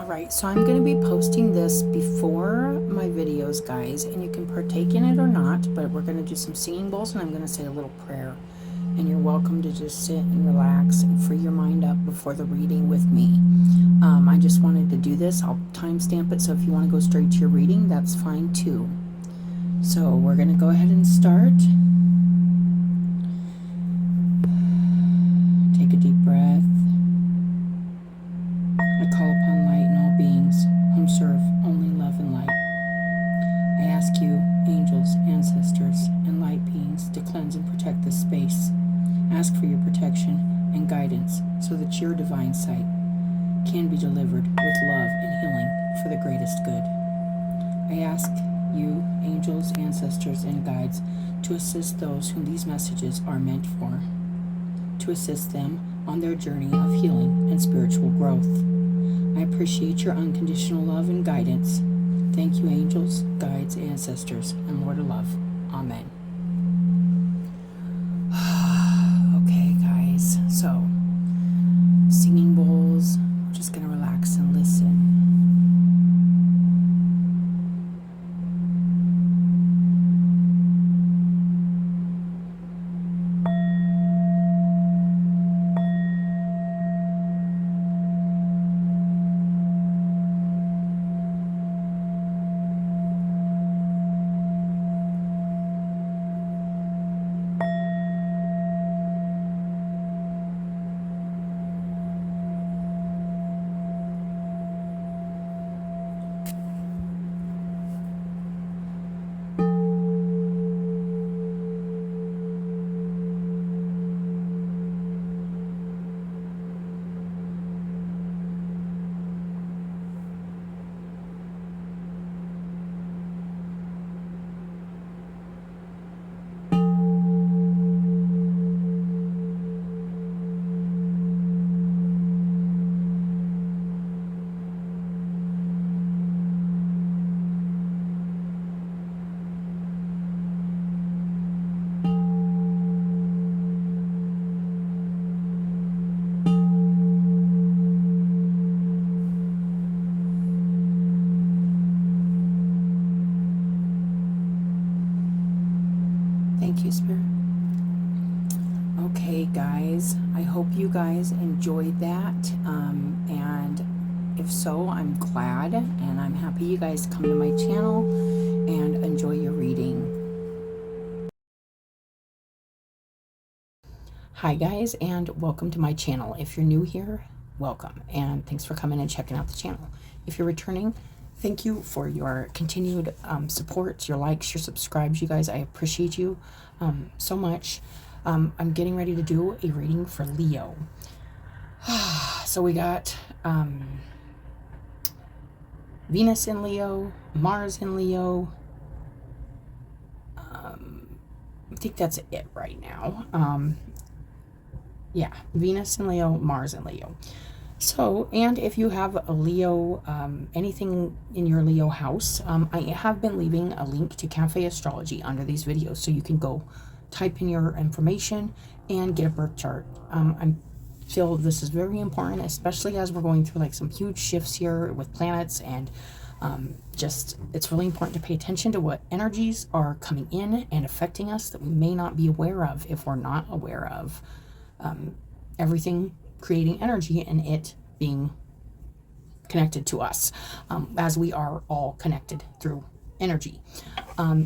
Alright, so I'm going to be posting this before my videos, guys, and you can partake in it or not, but we're going to do some singing bowls and I'm going to say a little prayer. And you're welcome to just sit and relax and free your mind up before the reading with me. I just wanted to do this. I'll timestamp it, so if you want to go straight to your reading, that's fine too. So we're going to go ahead and start. Take a deep breath. I call upon light and all beings whom serve only love and light. I ask you, angels, ancestors, and light beings, to cleanse and protect this space. Ask for your protection and guidance so that your divine sight can be delivered with love and healing for the greatest good. I ask you, angels, ancestors, and guides, to assist those whom these messages are meant for, to assist them on their journey of healing and spiritual growth. I appreciate your unconditional love and guidance. Thank you, angels, guides, ancestors, and Lord of Love. Amen. Okay, guys, so singing bowls. I'm just going to relax and listen. Thank you, Spirit. Okay, guys, I hope you guys enjoyed that. And if so, I'm glad, and I'm happy you guys come to my channel and enjoy your reading. Hi, guys, and welcome to my channel. If you're new here, welcome, and thanks for coming and checking out the channel. If you're returning, thank you for your continued support, your likes, your subscribes, you guys. I appreciate you so much. I'm getting ready to do a reading for Leo. So we got Venus in Leo, Mars in Leo. I think that's it right now. Yeah, Venus in Leo, Mars in Leo. So, and if you have a Leo, anything in your Leo house, I have been leaving a link to Cafe Astrology under these videos, so you can go type in your information and get a birth chart. I feel this is very important, especially as we're going through like some huge shifts here with planets, and just it's really important to pay attention to what energies are coming in and affecting us that we may not be aware of if we're not aware of everything creating energy and it being connected to us, as we are all connected through energy.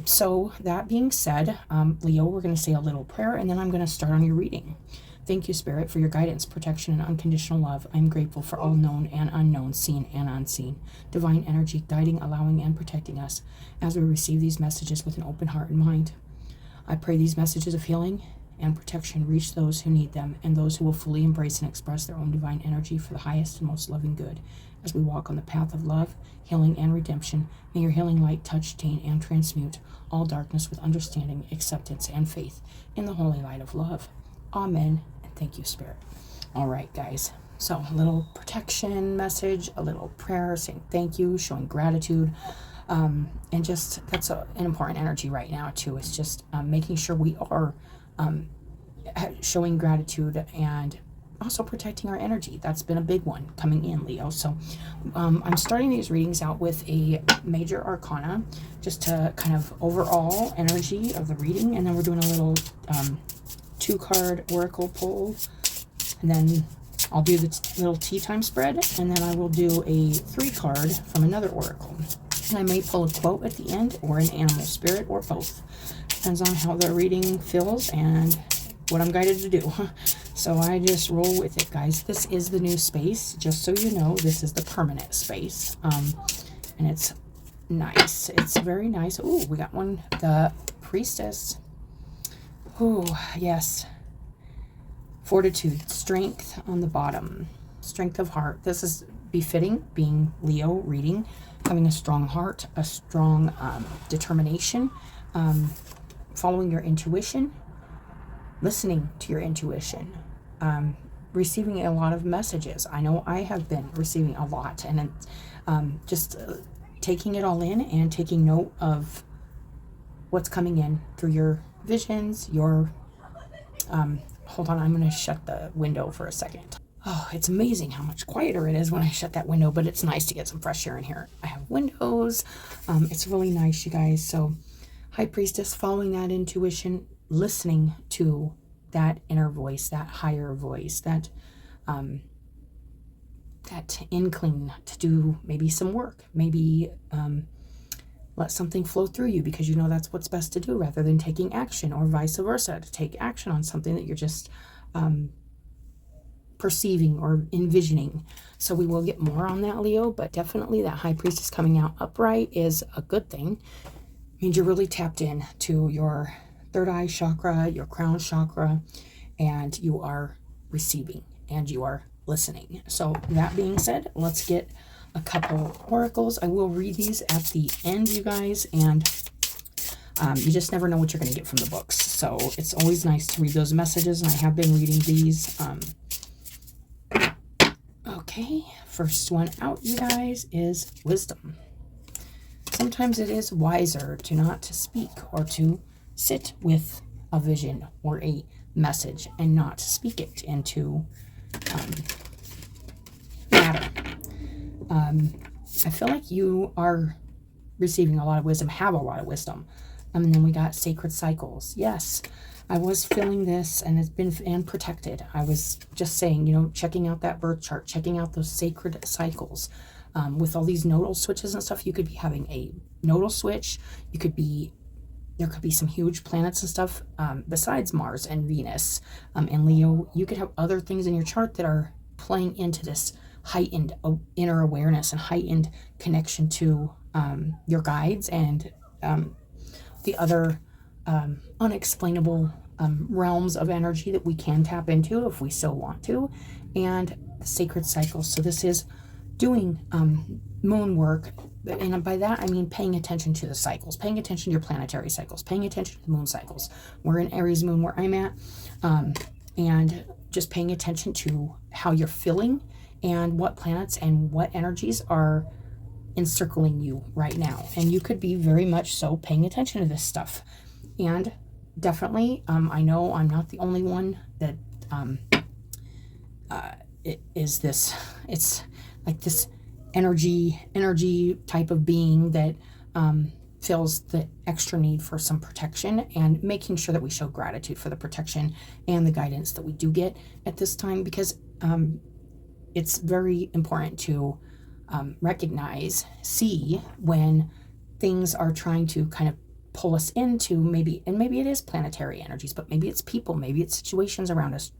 So that being said, Leo, we're going to say a little prayer and then I'm going to start on your reading. Thank you, Spirit, for your guidance, protection, and unconditional love. I'm grateful for all known and unknown, seen and unseen, divine energy guiding, allowing, and protecting us as we receive these messages with an open heart and mind. I pray these messages of healing and protection reach those who need them and those who will fully embrace and express their own divine energy for the highest and most loving good. As we walk on the path of love, healing, and redemption, may your healing light touch, taint, and transmute all darkness with understanding, acceptance, and faith in the holy light of love. Amen, and thank you, Spirit. All right, guys. So a little protection message, a little prayer, saying thank you, showing gratitude. And just, that's an important energy right now, too. It's just making sure we are showing gratitude and also protecting our energy. That's been a big one coming in, Leo. So I'm starting these readings out with a major arcana, just to kind of overall energy of the reading. And then we're doing a little 2-card oracle pull. And then I'll do the little tea time spread. And then I will do a 3-card from another oracle. And I may pull a quote at the end, or an animal spirit, or both. Depends on how the reading feels and what I'm guided to do. So I just roll with it, guys. This is the new space. Just so you know, this is the permanent space. And it's nice. It's very nice. Ooh, we got one. The priestess. Ooh, yes. Fortitude. Strength on the bottom. Strength of heart. This is befitting being Leo reading. Having a strong heart. A strong determination. Following your intuition. Listening to your intuition. Receiving a lot of messages. I know I have been receiving a lot, and just taking it all in and taking note of what's coming in through your visions, your hold on, I'm going to shut the window for a second. Oh, it's amazing how much quieter it is when I shut that window, but it's nice to get some fresh air in here. I have windows. It's really nice, you guys. So High Priestess, following that intuition, listening to that inner voice, that higher voice, that inkling to do maybe some work, maybe let something flow through you because you know that's what's best to do, rather than taking action, or vice versa, to take action on something that you're just perceiving or envisioning. So we will get more on that, Leo, but definitely that High Priestess coming out upright is a good thing. It means you're really tapped in to your third eye chakra, your crown chakra, and you are receiving and you are listening. So that being said, let's get a couple oracles. I will read these at the end, you guys, and you just never know what you're going to get from the books. So it's always nice to read those messages, and I have been reading these. Okay, first one out, you guys, is wisdom. Sometimes it is wiser to not to speak, or to sit with a vision or a message and not speak it into matter. I feel like you are receiving a lot of wisdom, have a lot of wisdom. And then we got sacred cycles. Yes, I was feeling this, and it's been and protected. I was just saying, you know, checking out that birth chart, checking out those sacred cycles. With all these nodal switches and stuff, you could be having a nodal switch. There could be some huge planets and stuff besides Mars and Venus and Leo. You could have other things in your chart that are playing into this heightened inner awareness and heightened connection to your guides and the other unexplainable realms of energy that we can tap into if we so want to, and the sacred cycles. So this is doing moon work, and by that I mean paying attention to the cycles, paying attention to your planetary cycles, paying attention to the moon cycles. We're in Aries moon where I'm at, and just paying attention to how you're feeling and what planets and what energies are encircling you right now. And you could be very much so paying attention to this stuff. And definitely, I know I'm not the only one that it is this. It's like this energy type of being that feels the extra need for some protection, and making sure that we show gratitude for the protection and the guidance that we do get at this time, because it's very important to see when things are trying to kind of pull us into maybe it is planetary energies, but maybe it's people, maybe it's situations around us.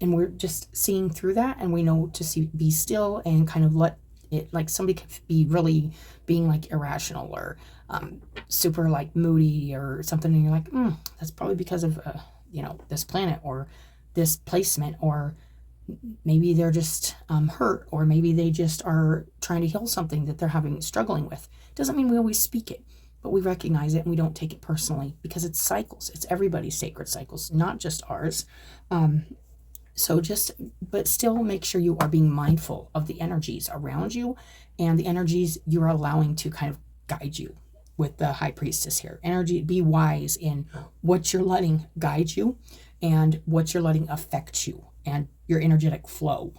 And we're just seeing through that, and we know to be still and kind of let it, like somebody could be really being like irrational or super like moody or something, and you're like, that's probably because of this planet or this placement, or maybe they're just hurt, or maybe they just are trying to heal something that they're struggling with. Doesn't mean we always speak it, but we recognize it and we don't take it personally, because it's cycles. It's everybody's sacred cycles, not just ours. But still make sure you are being mindful of the energies around you and the energies you're allowing to kind of guide you with the High Priestess here. Be wise in what you're letting guide you, and what you're letting affect you and your energetic flow.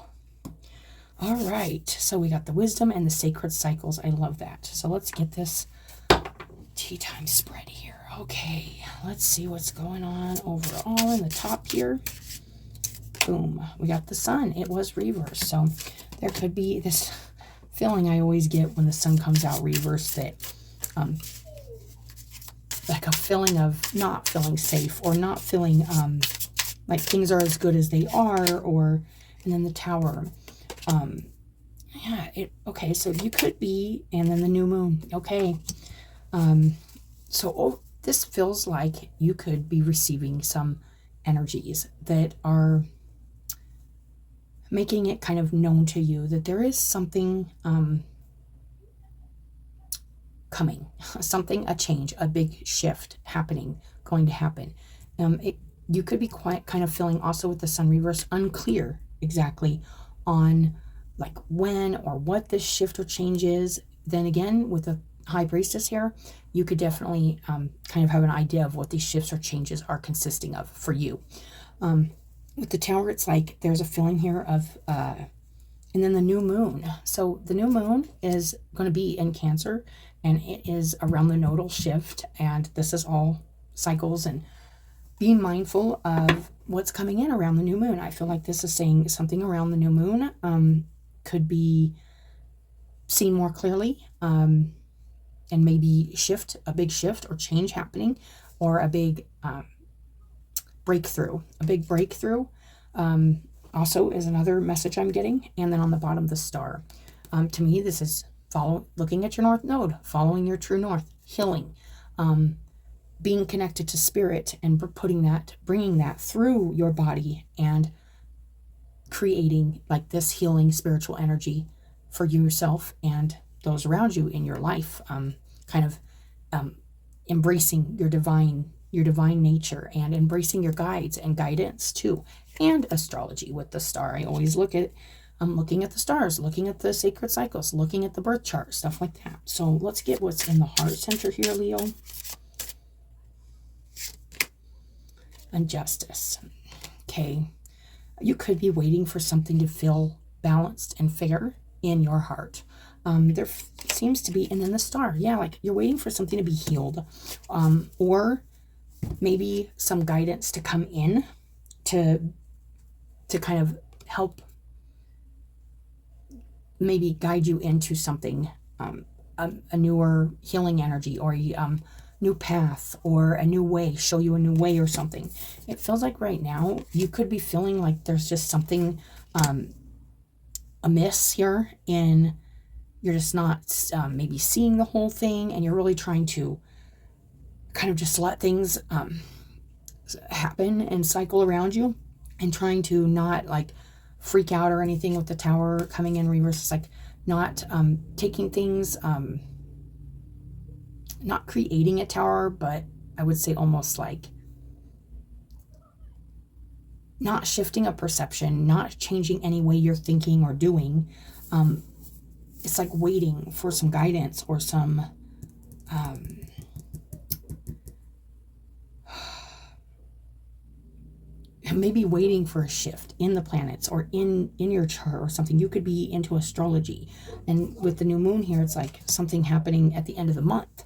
All right, so we got the wisdom and the sacred cycles. I love that. So let's get this tea time spread here. Okay, let's see what's going on overall in the top here. Boom, we got the sun. It was reversed, so there could be this feeling I always get when the sun comes out reversed, that like a feeling of not feeling safe, or not feeling like things are as good as they are, or, and then the tower. Yeah, okay, so you could be, and then the new moon. Okay. This feels like you could be receiving some energies that are making it kind of known to you that there is something coming, a change, a big shift going to happen. You could be kind of feeling also with the sun reverse, unclear exactly on like when or what this shift or change is. Then again, with the high priestess here, you could definitely kind of have an idea of what these shifts or changes are consisting of for you. With the tower, it's like there's a feeling here of, and then the new moon. So the new moon is going to be in Cancer, and it is around the nodal shift, and this is all cycles and being mindful of what's coming in around the new moon. I feel like this is saying something around the new moon could be seen more clearly, and maybe a big shift or change happening, or a big breakthrough. A big breakthrough also is another message I'm getting. And then on the bottom, the star. To me, this is looking at your north node, following your true north, healing, being connected to spirit, and bringing that through your body, and creating like this healing spiritual energy for yourself and those around you in your life. Embracing your divine nature, and embracing your guides and guidance too, and astrology with the star. I always looking at the stars, looking at the sacred cycles, looking at the birth chart, stuff like that. So let's get what's in the heart center here, Leo. And justice. Okay. You could be waiting for something to feel balanced and fair in your heart. There seems to be, and then the star. Yeah, like you're waiting for something to be healed, or maybe some guidance to come in to kind of help maybe guide you into something, a newer healing energy, or a new path, or a new way, show you a new way or something. It feels like right now you could be feeling like there's just something amiss here, in you're just not maybe seeing the whole thing, and you're really trying to kind of just let things happen and cycle around you, and trying to not like freak out or anything with the tower coming in reverse. It's like not taking things, not creating a tower, but I would say almost like not shifting a perception, not changing any way you're thinking or doing. It's like waiting for some guidance, or some maybe waiting for a shift in the planets, or in your chart or something. You could be into astrology, and with the new moon here, it's like something happening at the end of the month.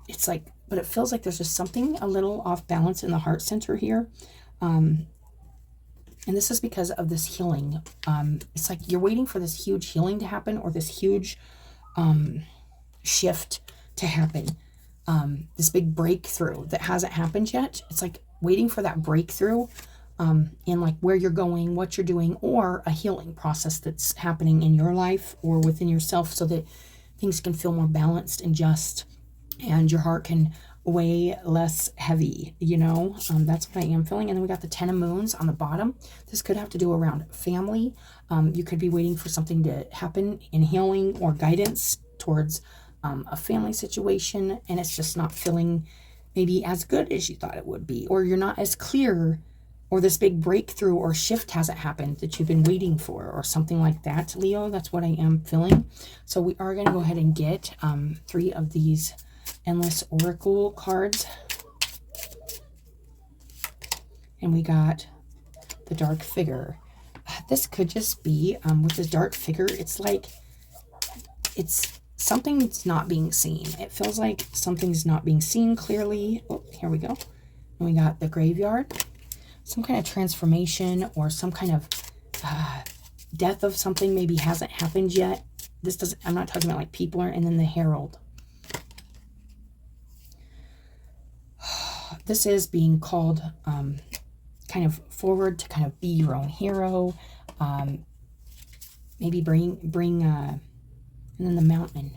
It's like, but it feels like there's just something a little off balance in the heart center here. And this is because of this healing. It's like you're waiting for this huge healing to happen, or this huge shift to happen. This big breakthrough that hasn't happened yet. It's like waiting for that breakthrough in like where you're going, what you're doing, or a healing process that's happening in your life or within yourself, so that things can feel more balanced and just, and your heart can weigh less heavy, that's what I am feeling. And then we got the 10 of moons on the bottom. This could have to do around family. You could be waiting for something to happen in healing or guidance towards a family situation, and it's just not feeling maybe as good as you thought it would be, or you're not as clear, or this big breakthrough or shift hasn't happened that you've been waiting for, or something like that, Leo. That's what I am feeling. So we are going to go ahead and get 3 of these Endless Oracle cards. And we got the dark figure. This could just be, with this dark figure, it's like, it's something that's not being seen. It feels like something's not being seen clearly. Oh, here we go. And we got the graveyard. Some kind of transformation or some kind of death of something maybe hasn't happened yet. This doesn't, I'm not talking about like people, and then the herald. This is being called kind of forward to kind of be your own hero. Maybe bring and then the mountain.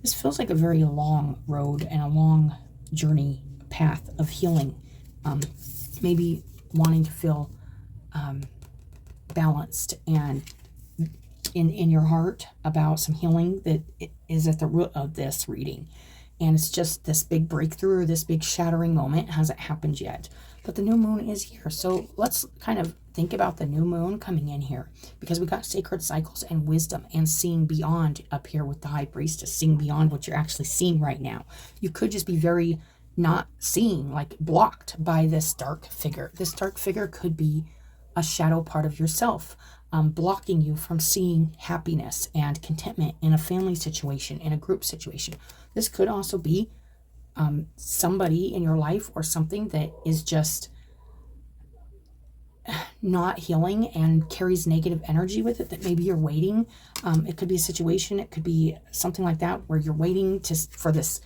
This feels like a very long road and a long journey path of healing. Maybe wanting to feel balanced and in your heart about some healing that is at the root of this reading. And it's just this big breakthrough or this big shattering moment hasn't happened yet. But the new moon is here. So let's kind of think about the new moon coming in here, because we got sacred cycles and wisdom and seeing beyond up here with the high priestess, seeing beyond what you're actually seeing right now. You could just be very not seeing, like blocked by this dark figure. This dark figure could be a shadow part of yourself, blocking you from seeing happiness and contentment in a family situation, in a group situation. This could also be somebody in your life or something that is just not healing and carries negative energy with it, that maybe you're waiting. It could be a situation, it could be something like that, where you're waiting for this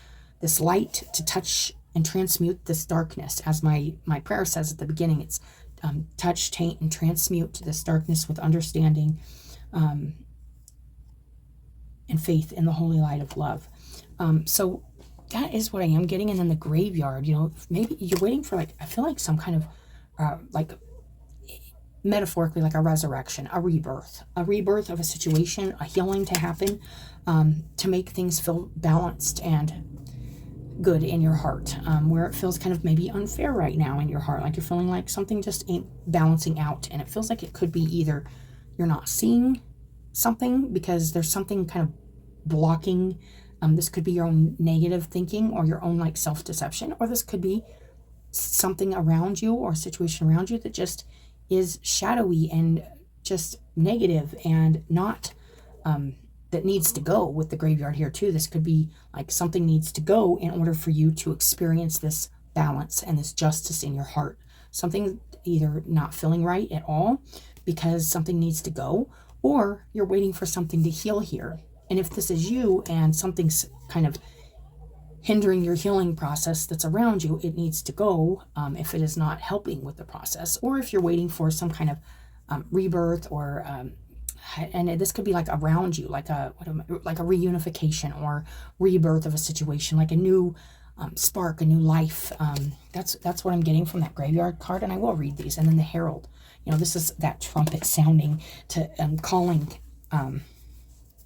light to touch and transmute this darkness. As my prayer says at the beginning, it's touch, taint, and transmute this darkness with understanding and faith in the holy light of love. So that is what I am getting. And then the graveyard, maybe you're waiting for, like, I feel like some kind of like metaphorically, like a resurrection, a rebirth of a situation, a healing to happen, to make things feel balanced and good in your heart, where it feels kind of maybe unfair right now in your heart, like you're feeling like something just ain't balancing out. And it feels like it could be either you're not seeing something because there's something kind of blocking. This could be your own negative thinking or your own like self-deception, or this could be something around you or a situation around you that just is shadowy and just negative and not that needs to go. With the graveyard here too, this could be like something needs to go in order for you to experience this balance and this justice in your heart. Something either not feeling right at all because something needs to go, or you're waiting for something to heal here. And if this is you and something's kind of hindering your healing process that's around you, it needs to go, if it is not helping with the process. Or if you're waiting for some kind of rebirth, or and this could be like around you, like a reunification or rebirth of a situation, like a new spark, a new life. That's what I'm getting from that graveyard card. And I will read these. And then the herald, this is that trumpet sounding to calling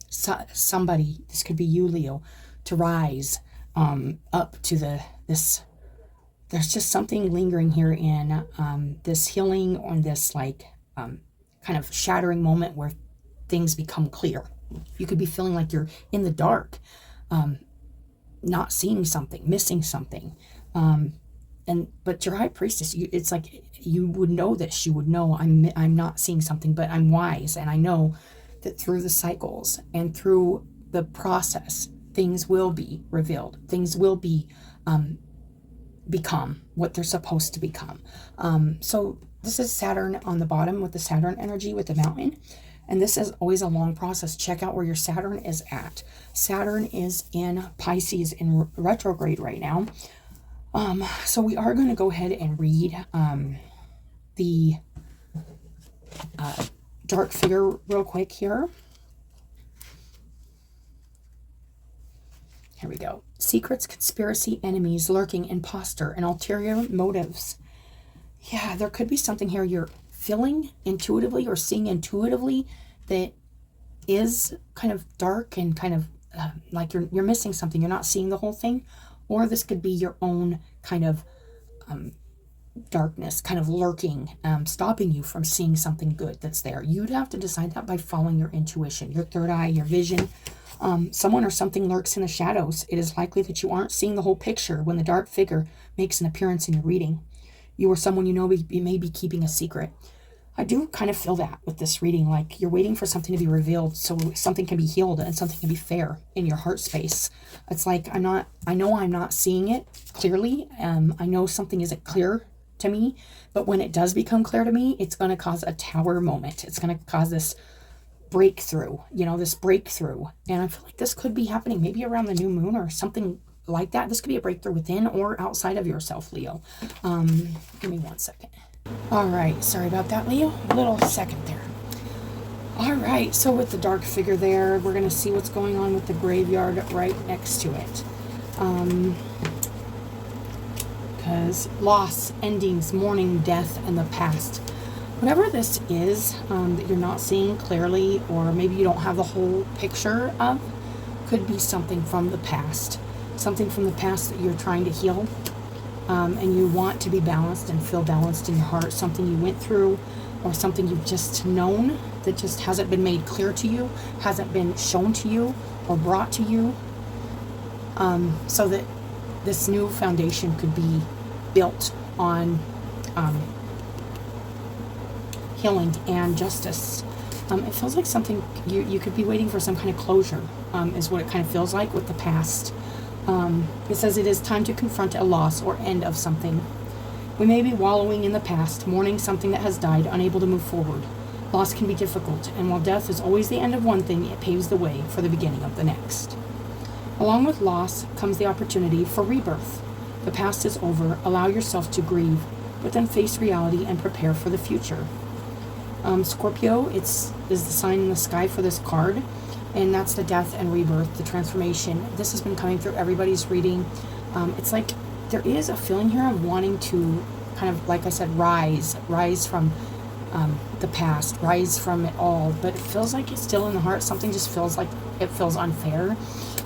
somebody. This could be you, Leo, to rise up to this. There's just something lingering here in this healing, or this like kind of shattering moment where things become clear. You could be feeling like you're in the dark, not seeing something, missing something, but your high priestess, it's like you would know this. You would know, I'm not seeing something, but I'm wise, and I know that through the cycles and through the process, things will be revealed. Things will be become what they're supposed to become. So this is Saturn on the bottom with the Saturn energy with the mountain. And this is always a long process. Check out where your Saturn is at. Saturn is in Pisces in retrograde right now. So we are going to go ahead and read the dark figure real quick here. Here we go. Secrets, conspiracy, enemies, lurking, imposter, and ulterior motives. Yeah, there could be something here you're feeling intuitively or seeing intuitively that is kind of dark and kind of like you're missing something. You're not seeing the whole thing. Or this could be your own kind of darkness, kind of lurking, stopping you from seeing something good that's there. You'd have to decide that by following your intuition, your third eye, your vision. Someone or something lurks in the shadows. It is likely that you aren't seeing the whole picture when the dark figure makes an appearance in your reading. you or someone you know may be keeping a secret. I do kind of feel that with this reading, like you're waiting for something to be revealed so something can be healed and something can be fair in your heart space. It's like I know I'm not seeing it clearly. I know something isn't clear to me, but when it does become clear to me, it's going to cause a tower moment. It's going to cause this breakthrough, this breakthrough. And I feel like this could be happening maybe around the new moon or something like that. This could be a breakthrough within or outside of yourself, Leo. Give me 1 second. All right, sorry about that, Leo. A little second there. All right, so with the dark figure there, we're going to see what's going on with the graveyard right next to it. Because loss, endings, mourning, death, and the past. Whatever this is that you're not seeing clearly, or maybe you don't have the whole picture of, could be something from the past. Something from the past that you're trying to heal. And you want to be balanced and feel balanced in your heart. Something you went through, or something you've just known that just hasn't been made clear to you, hasn't been shown to you or brought to you, so that this new foundation could be built on healing and justice. It feels like something you could be waiting for some kind of closure, is what it kind of feels like with the past. It says it is time to confront a loss or end of something. We may be wallowing in the past, mourning something that has died, unable to move forward. Loss can be difficult, and while death is always the end of one thing, it paves the way for the beginning of the next. Along with loss comes the opportunity for rebirth. The past is over. Allow yourself to grieve, but then face reality and prepare for the future. Scorpio, is the sign in the sky for this card. And that's the death and rebirth, the transformation. This has been coming through everybody's reading. It's like there is a feeling here of wanting to kind of, like I said, rise from the past, rise from it all. But it feels like it's still in the heart. Something just feels like it feels unfair.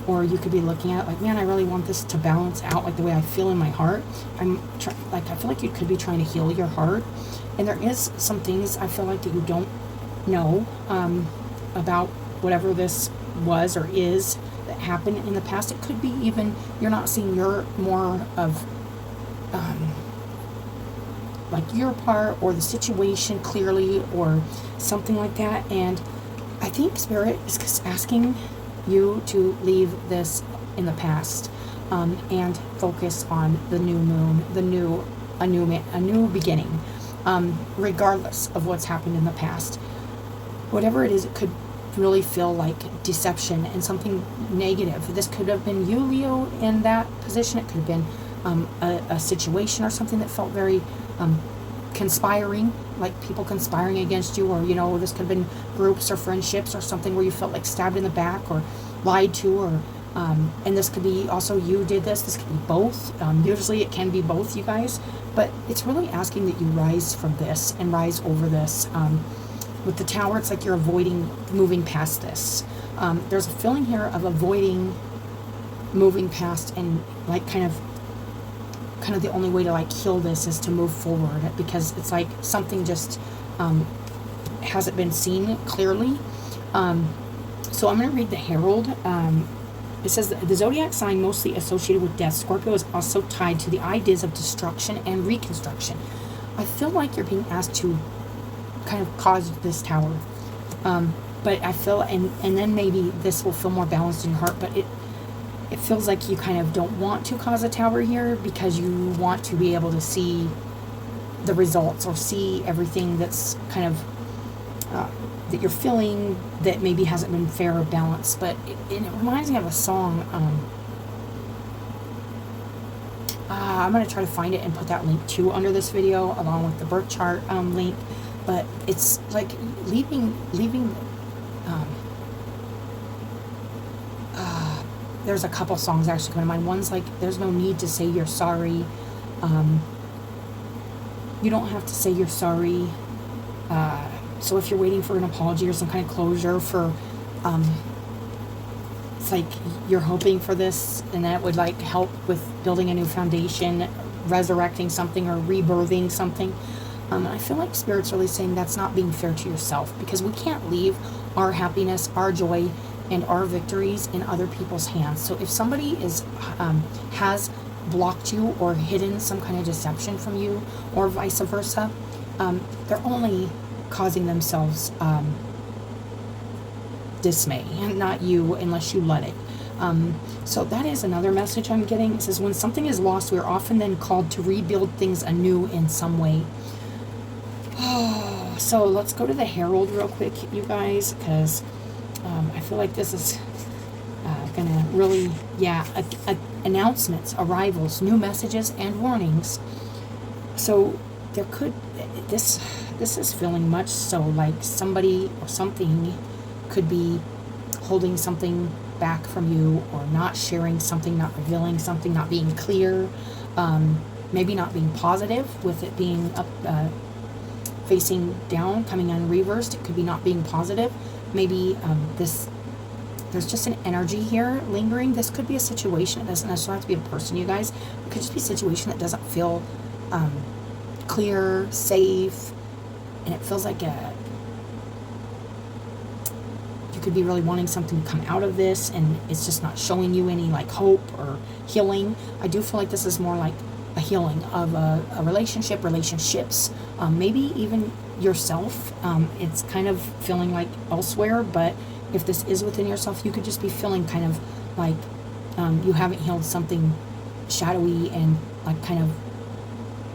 Or you could be looking at it like, man, I really want this to balance out like the way I feel in my heart. I feel like you could be trying to heal your heart. And there is some things I feel like that you don't know about whatever this was or is that happened in the past. It could be even you're not seeing your more of like your part or the situation clearly or something like that. And I think Spirit is just asking you to leave this in the past and focus on the new moon, a new beginning, regardless of what's happened in the past. Whatever it is, it could really feel like deception and something negative. This could have been you, Leo, in that position. It could have been a situation or something that felt very conspiring, like people conspiring against you, or this could have been groups or friendships or something where you felt like stabbed in the back or lied to, or and this could be also you did this could be both. Usually it can be both, you guys, but it's really asking that you rise from this and rise over this. With the Tower, it's like you're avoiding moving past this. There's a feeling here of avoiding moving past, and like kind of the only way to like heal this is to move forward, because it's like something just hasn't been seen clearly. So I'm going to read the Herald. It says that the zodiac sign mostly associated with death, Scorpio, is also tied to the ideas of destruction and reconstruction. I feel like you're being asked to kind of cause this tower, but I feel and then maybe this will feel more balanced in your heart, but it feels like you kind of don't want to cause a tower here because you want to be able to see the results or see everything that's kind of that you're feeling that maybe hasn't been fair or balanced. But it reminds me of a song. I'm going to try to find it and put that link too under this video along with the birth chart link. But it's like leaving there's a couple songs actually coming to mind. One's like, there's no need to say you're sorry. You don't have to say you're sorry. So if you're waiting for an apology or some kind of closure for, it's like you're hoping for this, and that would like help with building a new foundation, resurrecting something or rebirthing something. I feel like Spirit's really saying that's not being fair to yourself, because we can't leave our happiness, our joy, and our victories in other people's hands. So if somebody has blocked you or hidden some kind of deception from you, or vice versa, they're only causing themselves dismay, and not you, unless you let it. So that is another message I'm getting. It says, when something is lost, we are often then called to rebuild things anew in some way. So let's go to the Herald real quick, you guys, because I feel like this is gonna really, announcements, arrivals, new messages, and warnings. So there could, this is feeling much so like somebody or something could be holding something back from you, or not sharing something, not revealing something, not being clear, maybe not being positive, with it being up, facing down, coming on reversed. It could be not being positive. Maybe there's just an energy here lingering. This could be a situation. It doesn't necessarily have to be a person, you guys. It could just be a situation that doesn't feel clear, safe, and it feels like you could be really wanting something to come out of this, and it's just not showing you any like hope or healing. I do feel like this is more like a healing of a relationship, relationships, maybe even yourself. It's kind of feeling like elsewhere, but if this is within yourself, you could just be feeling kind of like you haven't healed something shadowy and like kind of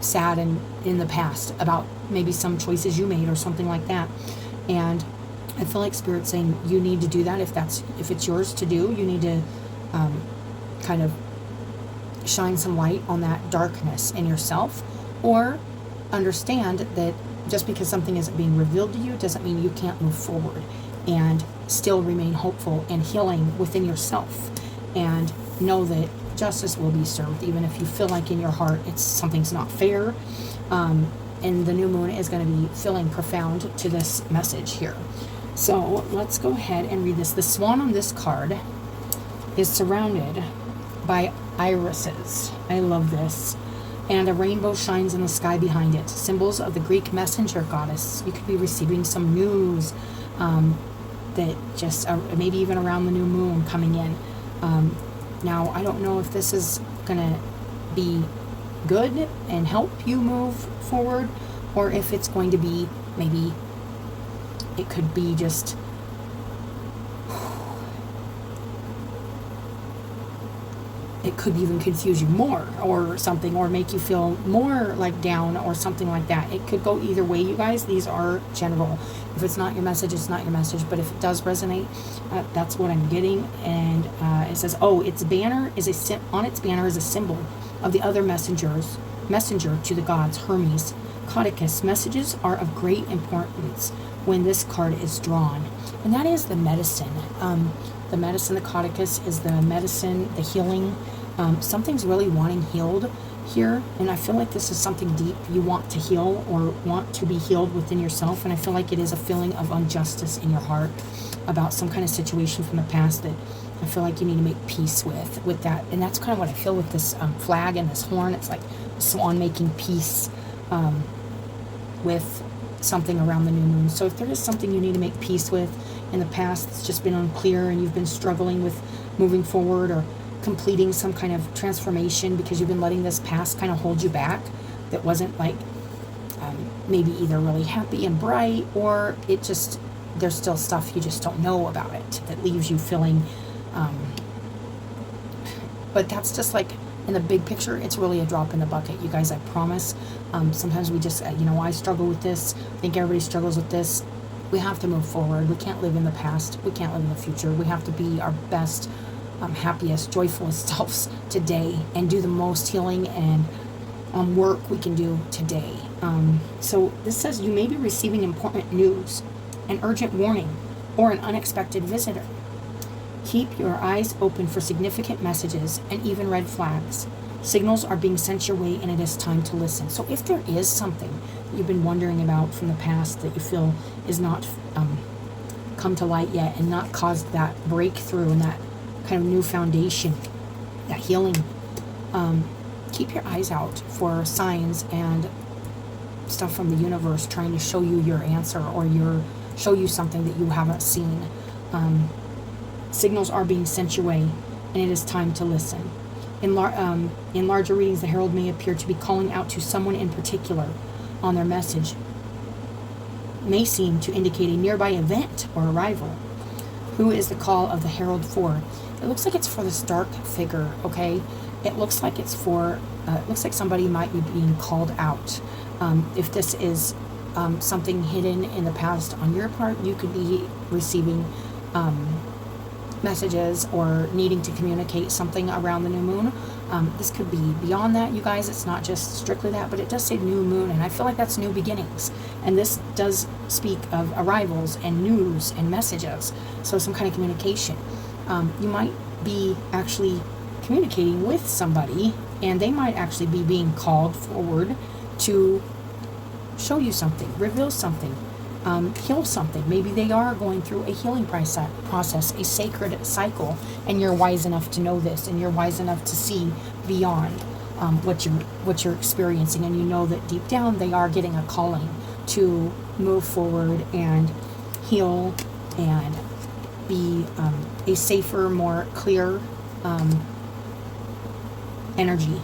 sad and in the past about maybe some choices you made or something like that. And I feel like Spirit's saying you need to do that. If it's yours to do, you need to kind of shine some light on that darkness in yourself, or understand that just because something isn't being revealed to you doesn't mean you can't move forward and still remain hopeful and healing within yourself, and know that justice will be served, even if you feel like in your heart something's not fair. And the new moon is going to be feeling profound to this message here. So let's go ahead and read this. The swan on this card is surrounded by irises. I love this. And a rainbow shines in the sky behind it. Symbols of the Greek messenger goddess. You could be receiving some news that just, maybe even around the new moon coming in. Now, I don't know if this is going to be good and help you move forward, or if it's going to be, maybe it could be just, it could even confuse you more or something, or make you feel more like down or something like that. It could go either way, you guys. These are general. If it's not your message, it's not your message. But if it does resonate, that's what I'm getting. And it says, its banner is on its banner is a symbol of the other messenger to the gods, Hermes, Caucasus. Messages are of great importance when this card is drawn, and that is the medicine. The medicine, the Caucasus, is the medicine, the healing. Something's really wanting healed here, and I feel like this is something deep you want to heal, or want to be healed within yourself. And I feel like it is a feeling of injustice in your heart about some kind of situation from the past that I feel like you need to make peace with that. And that's kind of what I feel with this flag and this horn. It's like a swan making peace with something around the new moon. So if there is something you need to make peace with in the past that's just been unclear, and you've been struggling with moving forward or completing some kind of transformation because you've been letting this past kind of hold you back, that wasn't like maybe either really happy and bright, or it just, there's still stuff you just don't know about it that leaves you feeling but that's just like, in the big picture, it's really a drop in the bucket, you guys, I promise. Sometimes we just, I struggle with this. I think everybody struggles with this. We have to move forward. We can't live in the past. We can't live in the future. We have to be our best, happiest, joyfulest selves today, and do the most healing and work we can do today. So this says you may be receiving important news, an urgent warning, or an unexpected visitor. Keep your eyes open for significant messages and even red flags. Signals are being sent your way, and it is time to listen. So if there is something that you've been wondering about from the past that you feel is not come to light yet, and not caused that breakthrough and that kind of new foundation, that healing, keep your eyes out for signs and stuff from the universe trying to show you your answer, or show you something that you haven't seen. Signals are being sent your way, and it is time to listen. In larger readings, the herald may appear to be calling out to someone in particular on their message, may seem to indicate a nearby event or arrival. Who is the call of the herald for? It looks like it's for this dark figure, okay? It looks like it's for, it looks like somebody might be being called out. If this is something hidden in the past on your part, you could be receiving messages or needing to communicate something around the new moon. This could be beyond that, you guys. It's not just strictly that, but it does say new moon, and I feel like that's new beginnings. And this does speak of arrivals and news and messages, so some kind of communication. You might be actually communicating with somebody, and they might actually be being called forward to show you something, reveal something, heal something. Maybe they are going through a healing process, a sacred cycle, and you're wise enough to know this, and you're wise enough to see beyond what you're experiencing, and you know that deep down they are getting a calling to move forward and heal and be a safer, more clear energy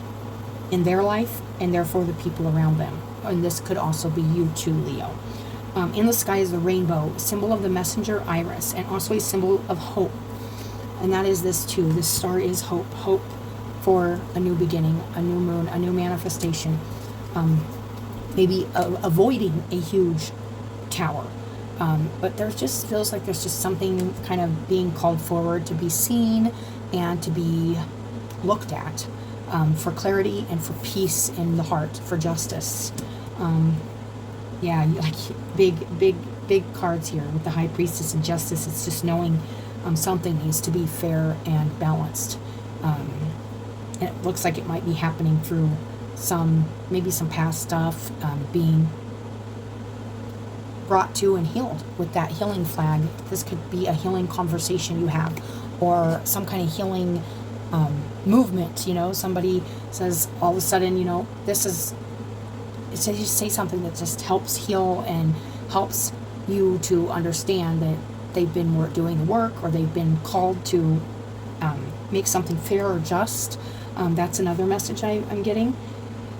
in their life, and therefore the people around them. And this could also be you too, Leo. In the sky is the rainbow, symbol of the messenger Iris, and also a symbol of hope. And that is this too. This star is hope. Hope for a new beginning, a new moon, a new manifestation. Maybe avoiding a huge tower. But there just feels like there's just something kind of being called forward to be seen and to be looked at, for clarity and for peace in the heart, for justice. Yeah, like big cards here with the High Priestess and Justice. It's just knowing something needs to be fair and balanced. And it looks like it might be happening through maybe some past stuff being brought to and healed with that healing flag. This could be a healing conversation you have, or some kind of healing movement. Somebody says all of a sudden, this is, so you say something that just helps heal and helps you to understand that they've been doing the work, or they've been called to make something fair or just. That's another message I'm getting.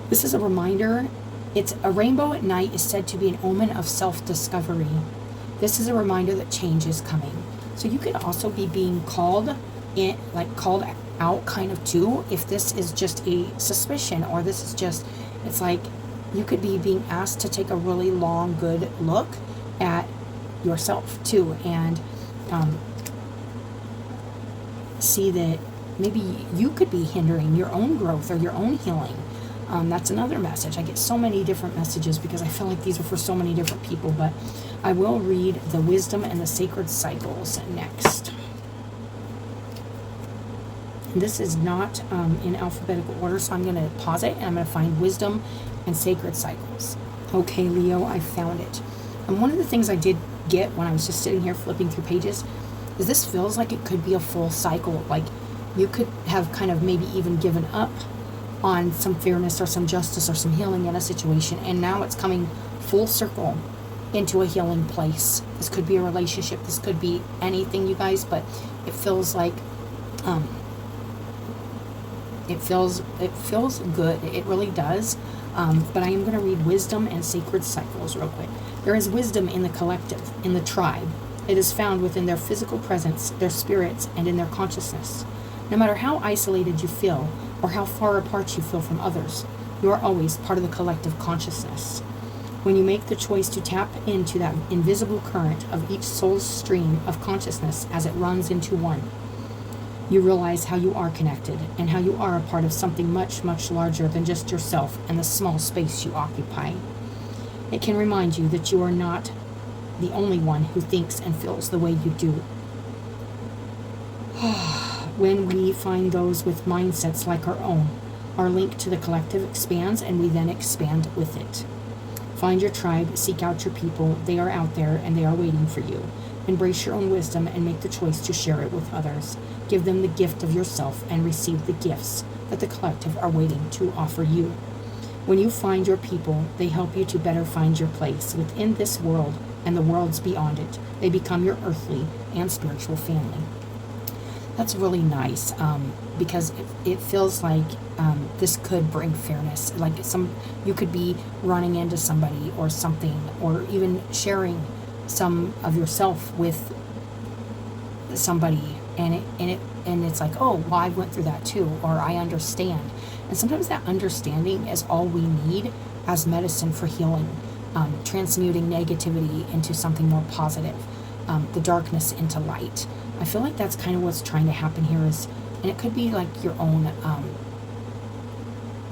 This is a reminder. It's a rainbow at night is said to be an omen of self-discovery. This is a reminder that change is coming. So you could also be being called out kind of too, if this is just a suspicion, or this is just, it's like you could be being asked to take a really long, good look at yourself too, and see that maybe you could be hindering your own growth or your own healing. That's another message. I get so many different messages because I feel like these are for so many different people, but I will read the wisdom and the sacred cycles next. This is not in alphabetical order, so I'm going to pause it and I'm going to find wisdom and sacred cycles. Okay, Leo, I found it. And one of the things I did get when I was just sitting here flipping through pages is this feels like it could be a full cycle. Like you could have kind of maybe even given up on some fairness or some justice or some healing in a situation, and now it's coming full circle into a healing place. This could be a relationship, this could be anything, you guys, but it feels like it feels good. It really does. But I am going to read wisdom and sacred cycles real quick. There is wisdom in the collective, in the tribe. It is found within their physical presence, their spirits, and in their consciousness. No matter how isolated you feel, or how far apart you feel from others, you are always part of the collective consciousness. When you make the choice to tap into that invisible current of each soul's stream of consciousness as it runs into one, you realize how you are connected and how you are a part of something much, much larger than just yourself and the small space you occupy. It can remind you that you are not the only one who thinks and feels the way you do. When we find those with mindsets like our own, our link to the collective expands, and we then expand with it. Find your tribe, seek out your people. They are out there and they are waiting for you. Embrace your own wisdom and make the choice to share it with others. Give them the gift of yourself and receive the gifts that the collective are waiting to offer you. When you find your people, they help you to better find your place within this world and the worlds beyond it. They become your earthly and spiritual family. That's really nice, because it feels like this could bring fairness. Like you could be running into somebody or something, or even sharing some of yourself with somebody, and it's like, oh, well, I went through that too, or I understand. And sometimes that understanding is all we need as medicine for healing, transmuting negativity into something more positive, the darkness into light. I feel like that's kind of what's trying to happen here and it could be like your own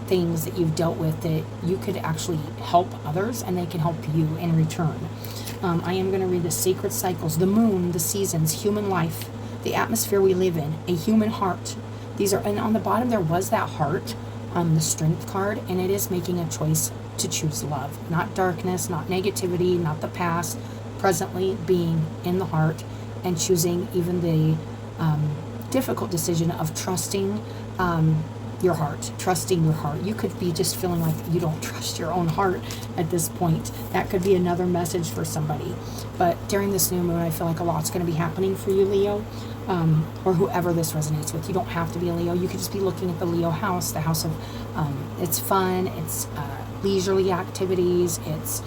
things that you've dealt with that you could actually help others and they can help you in return. I am going to read the sacred cycles, the moon, the seasons, human life, the atmosphere we live in, a human heart. These are, and on the bottom there was that heart, the strength card, and it is making a choice to choose love, not darkness, not negativity, not the past, presently being in the heart and choosing even the difficult decision of trusting your heart, trusting your heart. You could be just feeling like you don't trust your own heart at this point. That could be another message for somebody. But during this new moon, I feel like a lot's going to be happening for you, Leo, or whoever this resonates with. You don't have to be a Leo. You could just be looking at the Leo house, the house of, it's fun, it's leisurely activities, it's,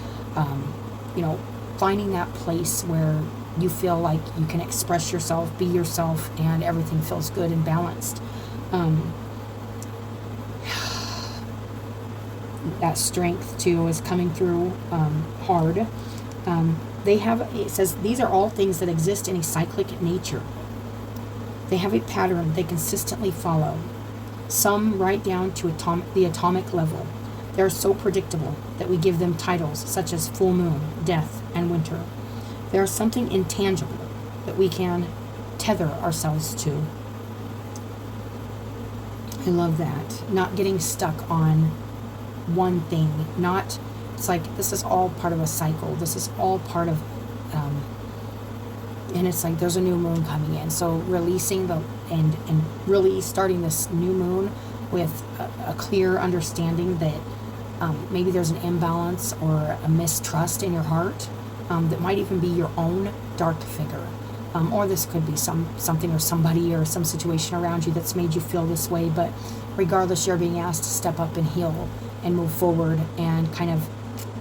finding that place where you feel like you can express yourself, be yourself, and everything feels good and balanced. That strength too is coming through hard. It says these are all things that exist in a cyclic nature. They have a pattern they consistently follow, some right down to the atomic level. They are so predictable that we give them titles such as full moon, death, and winter. They are something intangible that we can tether ourselves to. I love that. Not getting stuck on one thing. It's like this is all part of a cycle. This is all part of, and it's like there's a new moon coming in. So releasing and really starting this new moon with a clear understanding that maybe there's an imbalance or a mistrust in your heart that might even be your own dark figure. Or this could be something or somebody or some situation around you that's made you feel this way. But regardless, you're being asked to step up and heal and move forward and kind of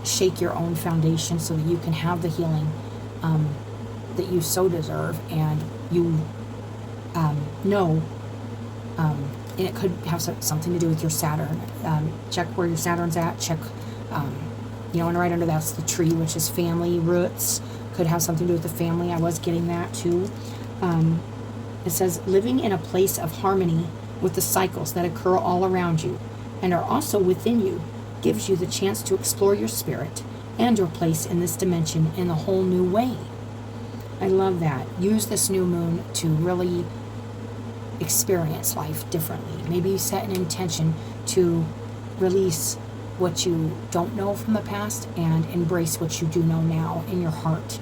shake your own foundation so that you can have the healing that you so deserve. And you know, and it could have something to do with your Saturn. Check where your Saturn's at. Check, and right under that's the tree, which is family roots. Could have something to do with the family. I was getting that too. It says living in a place of harmony with the cycles that occur all around you and are also within you gives you the chance to explore your spirit and your place in this dimension in a whole new way. I love that. Use this new moon to really experience life differently. Maybe set an intention to release what you don't know from the past and embrace what you do know now in your heart.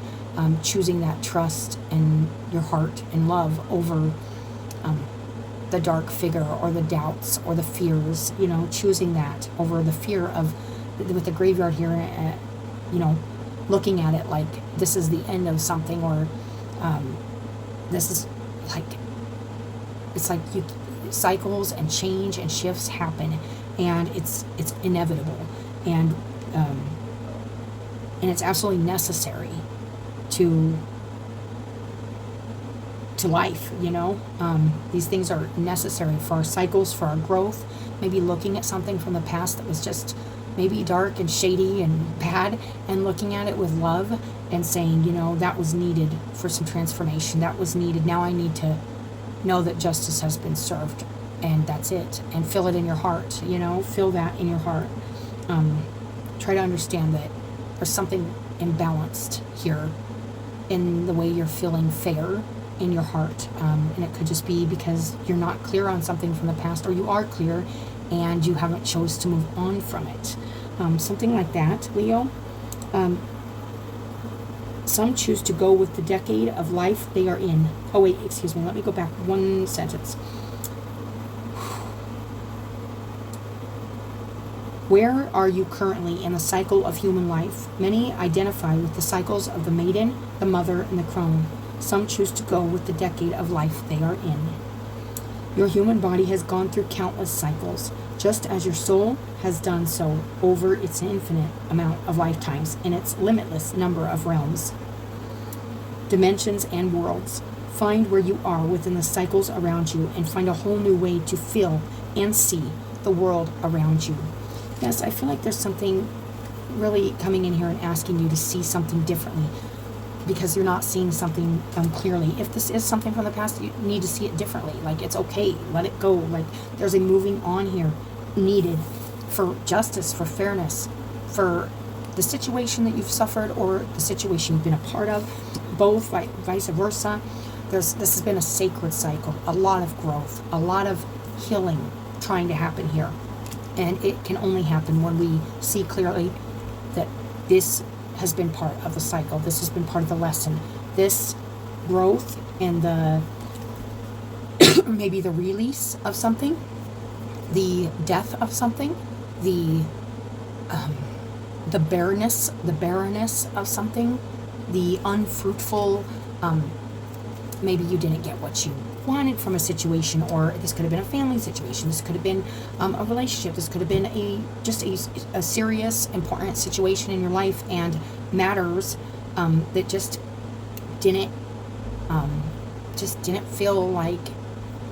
Choosing that trust in your heart and love over the dark figure or the doubts or the fears, choosing that over the fear of, with the graveyard here, looking at it like this is the end of something, or this is like, it's like cycles and change and shifts happen, and it's inevitable, and it's absolutely necessary to life, these things are necessary for our cycles, for our growth. Maybe looking at something from the past that was just maybe dark and shady and bad, and looking at it with love and saying, that was needed for some transformation. That was needed. Now I need to know that justice has been served, and that's it. And feel it in your heart, feel that in your heart. Try to understand that there's something imbalanced here in the way you're feeling fair in your heart, and it could just be because you're not clear on something from the past, or you are clear and you haven't chose to move on from it. Something like that, Leo. Some choose to go with the decade of life they are in. Oh wait, excuse me, let me go back one sentence. Where are you currently in the cycle of human life? Many identify with the cycles of the maiden, the mother, and the crone. Some choose to go with the decade of life they are in. Your human body has gone through countless cycles, just as your soul has done so over its infinite amount of lifetimes in its limitless number of realms, dimensions, and worlds. Find where you are within the cycles around you and find a whole new way to feel and see the world around you. Yes, I feel like there's something really coming in here and asking you to see something differently because you're not seeing something clearly. If this is something from the past, you need to see it differently. Like, it's okay. Let it go. Like, there's a moving on here needed for justice, for fairness, for the situation that you've suffered or the situation you've been a part of, both, vice versa. This has been a sacred cycle, a lot of growth, a lot of healing trying to happen here. And it can only happen when we see clearly that this has been part of the cycle. This has been part of the lesson. This growth and the maybe the release of something, the death of something, the barrenness of something, the unfruitful, maybe you didn't get what you wanted from a situation, or this could have been a family situation, this could have been a relationship, this could have been a serious, important situation in your life and matters that just didn't feel like,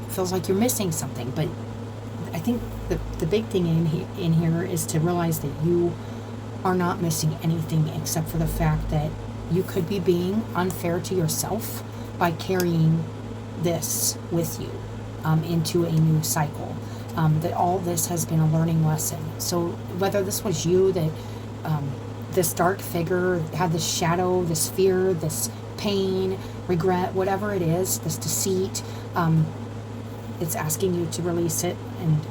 feels like you're missing something. But I think the big thing in here is to realize that you are not missing anything except for the fact that you could be being unfair to yourself by carrying this with you into a new cycle. That all this has been a learning lesson. So whether this was you, that this dark figure had this shadow, this fear, this pain, regret, whatever it is, this deceit, it's asking you to release it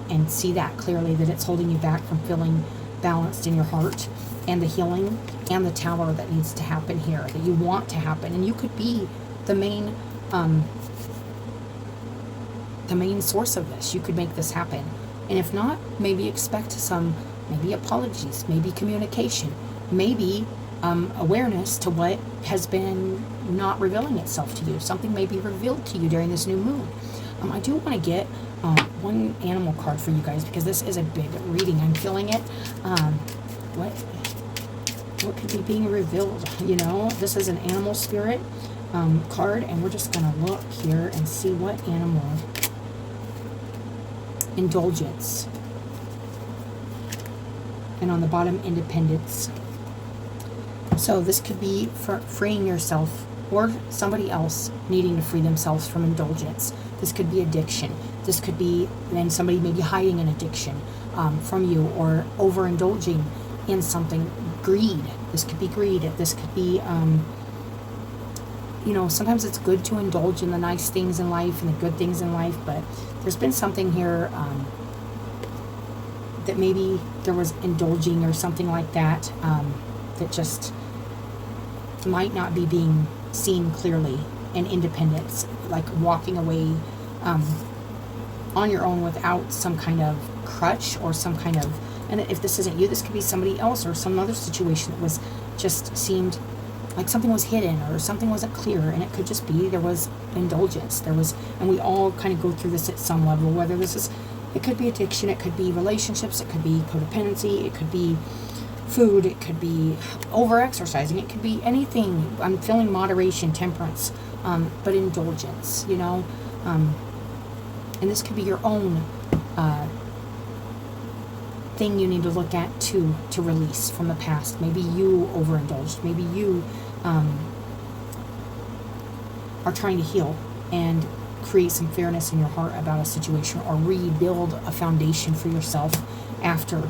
and see that clearly, that it's holding you back from feeling balanced in your heart, and the healing and the tower that needs to happen here, that you want to happen. And you could be the main source of this. You could make this happen. And if not, maybe expect maybe apologies, maybe communication, maybe awareness to what has been not revealing itself to you. Something may be revealed to you during this new moon. I do want to get one animal card for you guys, because this is a big reading. I'm feeling it. What could be being revealed? You know, this is an animal spirit card, and we're just going to look here and see what animal. Indulgence. And on the bottom, independence. So this could be for freeing yourself or somebody else needing to free themselves from indulgence. This could be addiction. This could be then somebody maybe hiding an addiction from you, or overindulging in something. Greed. This could be greed. This could be, sometimes it's good to indulge in the nice things in life and the good things in life, but there's been something here that maybe there was indulging or something like that, that just might not be being seen clearly. And independence, like walking away on your own without some kind of crutch or some kind of, and if this isn't you, this could be somebody else or some other situation that was just seemed like something was hidden or something wasn't clear, and it could just be there was indulgence. And we all kind of go through this at some level, whether it could be addiction, it could be relationships, it could be codependency, it could be food, it could be over-exercising, it could be anything. I'm feeling moderation, temperance, but indulgence, and this could be your own thing you need to look at to release from the past. Maybe you overindulged, maybe you are trying to heal and create some fairness in your heart about a situation, or rebuild a foundation for yourself after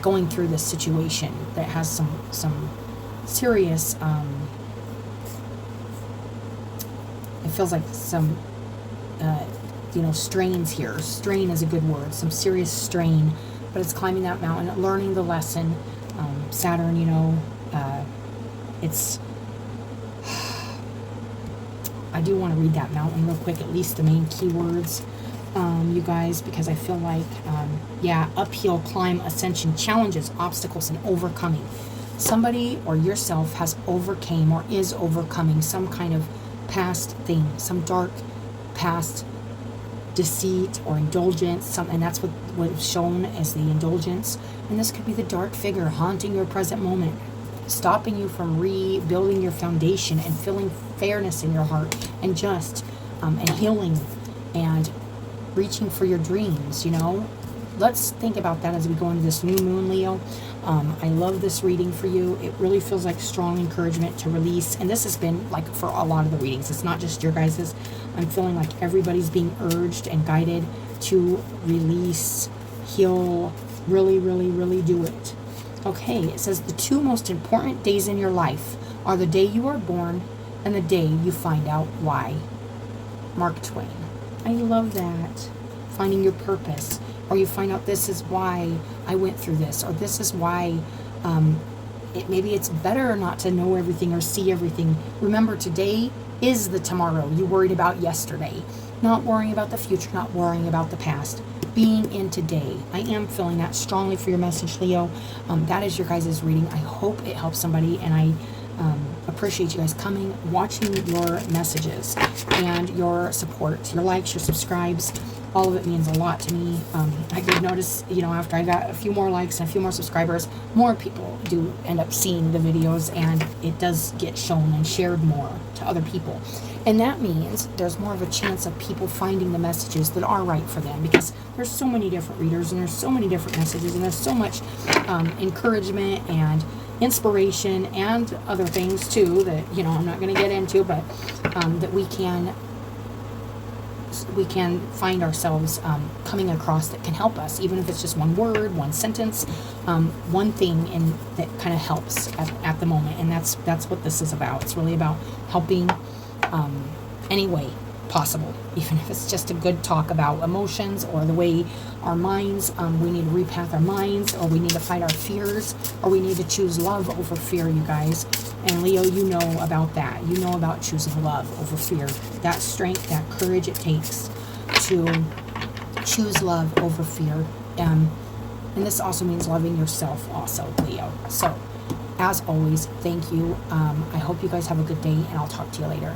going through this situation that has some serious, it feels like some strains here. Strain is a good word. Some serious strain, but it's climbing that mountain, learning the lesson. Saturn, it's, I do want to read that mountain real quick, at least the main keywords, you guys, because I feel like, uphill climb, ascension, challenges, obstacles, and overcoming. Somebody or yourself has overcame or is overcoming some kind of past thing, some dark past deceit or indulgence, and that's what is shown as the indulgence. And this could be the dark figure haunting your present moment, stopping you from rebuilding your foundation and feeling fairness in your heart and and healing and reaching for your dreams, Let's think about that as we go into this new moon, Leo. I love this reading for you. It really feels like strong encouragement to release. And this has been like for a lot of the readings. It's not just your guys's. I'm feeling like everybody's being urged and guided to release, heal, really, really, really do it. Okay, it says the 2 most important days in your life are the day you are born and the day you find out why. Mark Twain. I love that. Finding your purpose. Or you find out this is why I went through this. Or this is why maybe it's better not to know everything or see everything. Remember, today is the tomorrow you worried about yesterday. Not worrying about the future, not worrying about the past. Being in today. I am feeling that strongly for your message, Leo. That is your guys' reading. I hope it helps somebody, and I appreciate you guys coming, watching your messages, and your support, your likes, your subscribes. All of it means a lot to me. I did notice, after I got a few more likes and a few more subscribers, more people do end up seeing the videos, and it does get shown and shared more to other people. And that means there's more of a chance of people finding the messages that are right for them, because there's so many different readers, and there's so many different messages, and there's so much encouragement and inspiration and other things too that I'm not going to get into, but that we can find ourselves coming across that can help us, even if it's just one word, one sentence, one thing that kind of helps at the moment. And that's what this is about. It's really about helping any way possible, even if it's just a good talk about emotions or the way our minds, we need to repath our minds, or we need to fight our fears, or we need to choose love over fear, you guys. And Leo, you know about that. You know about choosing love over fear. That strength, that courage it takes to choose love over fear. And this also means loving yourself also, Leo. So, as always, thank you. I hope you guys have a good day, and I'll talk to you later.